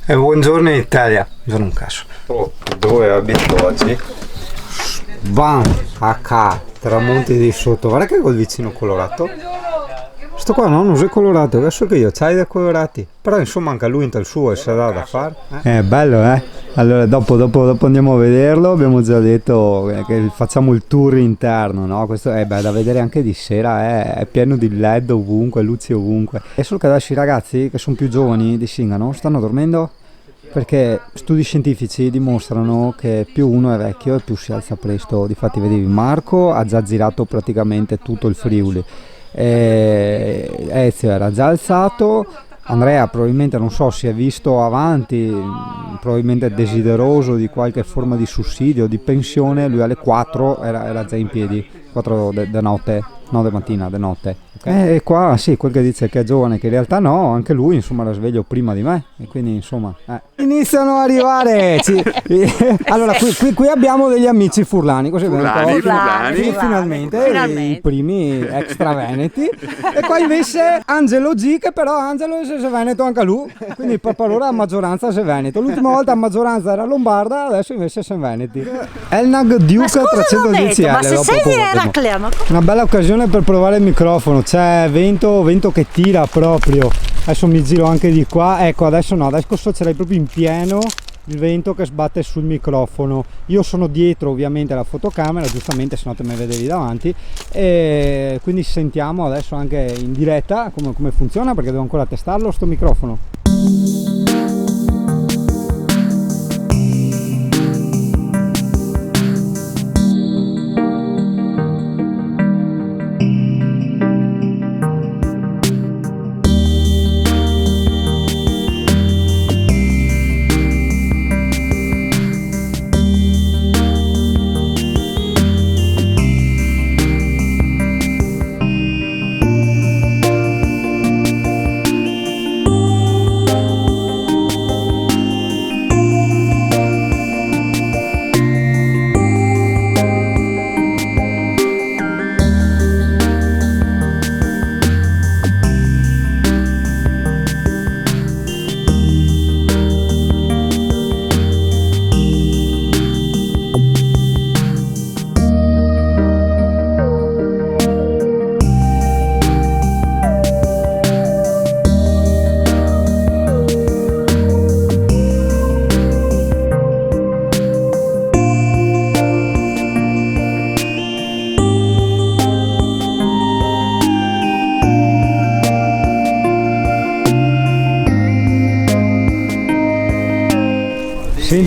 E buongiorno in Italia, sono un caso. Oh, dove abito oggi? Bam, H, tramonti di sotto, guarda che col vicino colorato. Sto qua no, non sei colorato, adesso che io c'hai dei colorati. Però insomma anche lui in tal suo e sa da fare. Bello, eh? Allora dopo andiamo a vederlo, abbiamo già detto che facciamo il tour interno, no? Questo è da vedere anche di sera, è pieno di LED ovunque, luci ovunque. E solo che adesso i ragazzi che sono più giovani di Singano stanno dormendo perché studi scientifici dimostrano che più uno è vecchio e più si alza presto. Difatti vedevi Marco ha già girato praticamente tutto il Friuli. Ezio era già alzato, Andrea probabilmente non so si è visto avanti, probabilmente desideroso di qualche forma di sussidio, di pensione, lui alle 4 era già in piedi, 4 de notte, no de mattina, de notte. Okay. E qua sì, quel che dice che è giovane, che in realtà no, anche lui insomma era sveglio prima di me e quindi insomma iniziano a arrivare. Allora qui abbiamo degli amici furlani, così Furlani. Finalmente i primi extra veneti. E qua invece Angelo G, che però Angelo è veneto anche lui, quindi per allora a maggioranza è veneto. L'ultima volta a maggioranza era lombarda, adesso invece sono veneti. Elnag Duke 310 L. Ma se sei di Eraclea, una bella occasione per provare il microfono, c'è vento che tira proprio. Adesso mi giro anche di qua, ecco adesso no, adesso ce l'hai proprio in pieno il vento che sbatte sul microfono. Io sono dietro ovviamente alla fotocamera, giustamente se no te me vedevi davanti, e quindi sentiamo adesso anche in diretta come funziona, perché devo ancora testarlo sto microfono.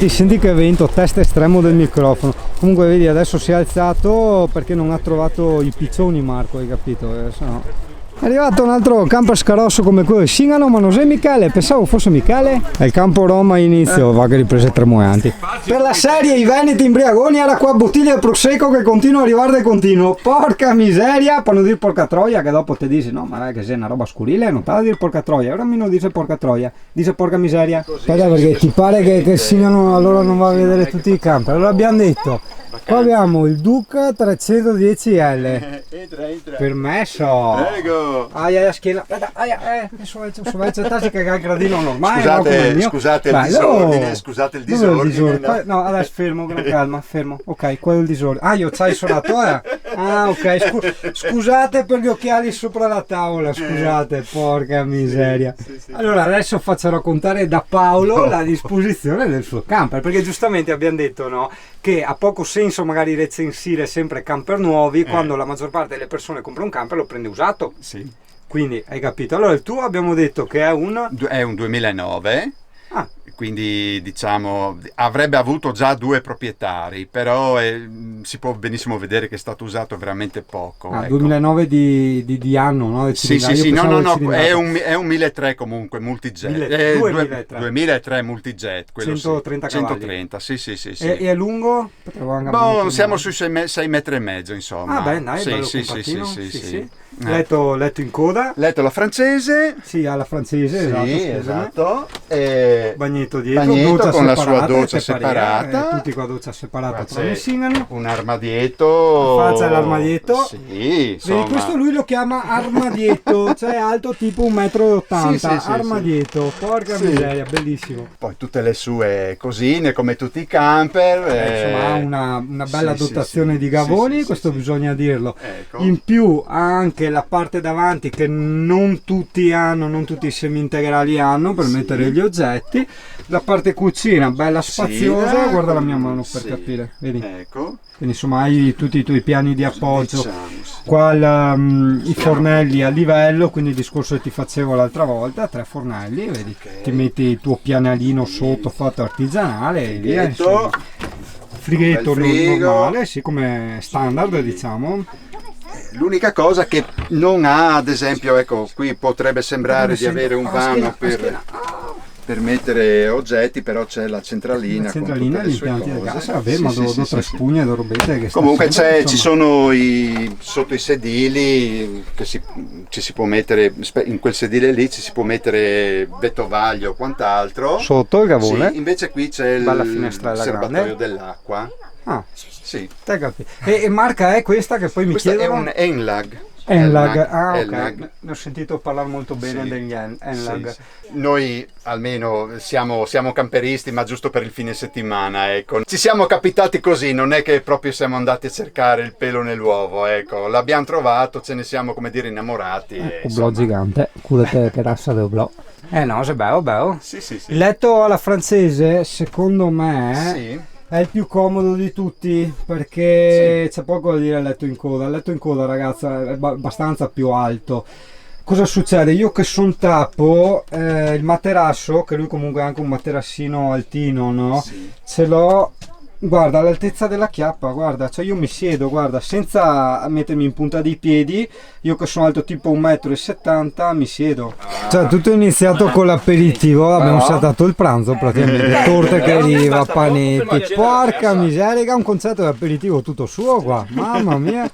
Senti che vento, testa estremo del microfono. Comunque vedi adesso si è alzato perché non ha trovato i piccioni Marco, hai capito? Adesso no. È arrivato un altro campo scarosso come quello di Singano, ma non sei Michele, pensavo fosse Michele. È il campo Roma inizio, va che riprese tremoianti. Per la serie i veneti imbriagoni era qua bottiglia di prosecco che continua a arrivare di continuo. Porca miseria, per non dire porca troia, che dopo ti dici no ma è che sei una roba scurile, non te la dire porca troia, ora mi non dice porca troia, dice porca miseria. Aspetta perché ti pare che il Singano allora non va a vedere tutti i campi, allora abbiamo detto. Qua abbiamo il Duca 310L. Entra. Permesso. Prego. Aia, schiena. Adesso si caga il gradino normale. Scusate il disordine, scusate il disordine. No, adesso fermo, con calma, fermo. Ok, quello è il disordine. Ah, io c'hai suonato ora? Ah, ok. Scusate per gli occhiali sopra la tavola, scusate, porca miseria. Sì. Allora, adesso faccio raccontare da Paolo la disposizione del suo camper, perché giustamente abbiamo detto, no, che ha poco senso magari recensire sempre camper nuovi quando la maggior parte delle persone compra un camper e lo prende usato. Sì. Quindi hai capito. Allora il tuo abbiamo detto che è un 2009. Quindi diciamo avrebbe avuto già 2 proprietari, però si può benissimo vedere che è stato usato veramente poco. Ecco. 2009 di anno, no? Sì, no, è un 1.300 comunque multijet. 2003 multijet, quello 130 cavalli. 130, sì. E è lungo? Siamo sui 6,5 metri, insomma. Ah beh, dai, sì. Letto in coda. Letto alla francese. Sì, alla francese, esatto. Bagnetto bagnetto dietro, Bagnetto doccia con la sua separata, doccia separia, separata. tutti con la doccia separata, Qua però c'è ne singano. un armadietto. Faccia all'armadietto. Sì, Vedi, insomma. questo lui lo chiama armadietto, cioè alto tipo 1,80 m, Sì, sì, sì, armadietto, porca Sì. miseria, bellissimo. Poi tutte le sue cosine come tutti i camper. Insomma, ha una bella sì, sì, dotazione sì. di gavoni, Sì, sì, questo sì, bisogna dirlo. Ecco. In più ha anche la parte davanti che non tutti hanno, non tutti i semi-integrali hanno per mettere gli oggetti. La parte cucina bella spaziosa, guarda la mia mano per Sì. capire, vedi? Ecco. Quindi insomma hai tutti i tuoi piani di appoggio. Diciamo, sì. Qua i fornelli a livello, quindi il discorso che ti facevo l'altra volta, 3 fornelli, vedi? Ti metti il tuo pianalino sotto fatto artigianale e via, insomma. Frighetto Bel frigo. normale, sì, come standard diciamo. L'unica cosa che non ha, ad esempio, ecco, qui potrebbe sembrare di avere un vano per mettere oggetti, però c'è la centralina. La centralina con e gli tutte le sue impianti del cose. gas, vabbè, ma do 3 spugne do robette che sta Comunque sempre, ci insomma. sono sotto i sedili che ci si può mettere, in quel sedile lì ci si può mettere vettovaglio o quant'altro. Sotto il gavone. Sì, invece qui c'è il Bella finestrella serbatoio grande. dell'acqua. Ah, Sì. te capi. E marca è questa che poi mi Questa è chiedono? un Enlag. Enlag. Ah, ok. Enlag. Ne ho sentito parlare molto bene Sì. degli Enlag. Sì, sì. Noi almeno siamo camperisti, ma giusto per il fine settimana, ecco. Ci siamo capitati così, non è che proprio siamo andati a cercare il pelo nell'uovo, ecco. L'abbiamo trovato, ce ne siamo, come dire, innamorati. E, Un blò insomma. gigante, culete che rassa del blò. No, se bello, bello. Sì, sì, sì. Il letto alla francese, secondo me, Sì. è il più comodo di tutti perché c'è poco da dire al letto in coda. Il letto in coda, ragazza, è abbastanza più alto. Cosa succede? Io che sono tappo, il materasso, che lui comunque è anche un materassino altino, no? Sì. Ce l'ho, guarda, all'altezza della chiappa, guarda, cioè io mi siedo, guarda, senza mettermi in punta dei piedi, io che sono alto tipo 1,70 m, mi siedo. Cioè tutto è iniziato con l'aperitivo, abbiamo saltato il pranzo praticamente, torte che arriva, panetti, porca miseria, un concetto di aperitivo tutto suo qua, mamma mia.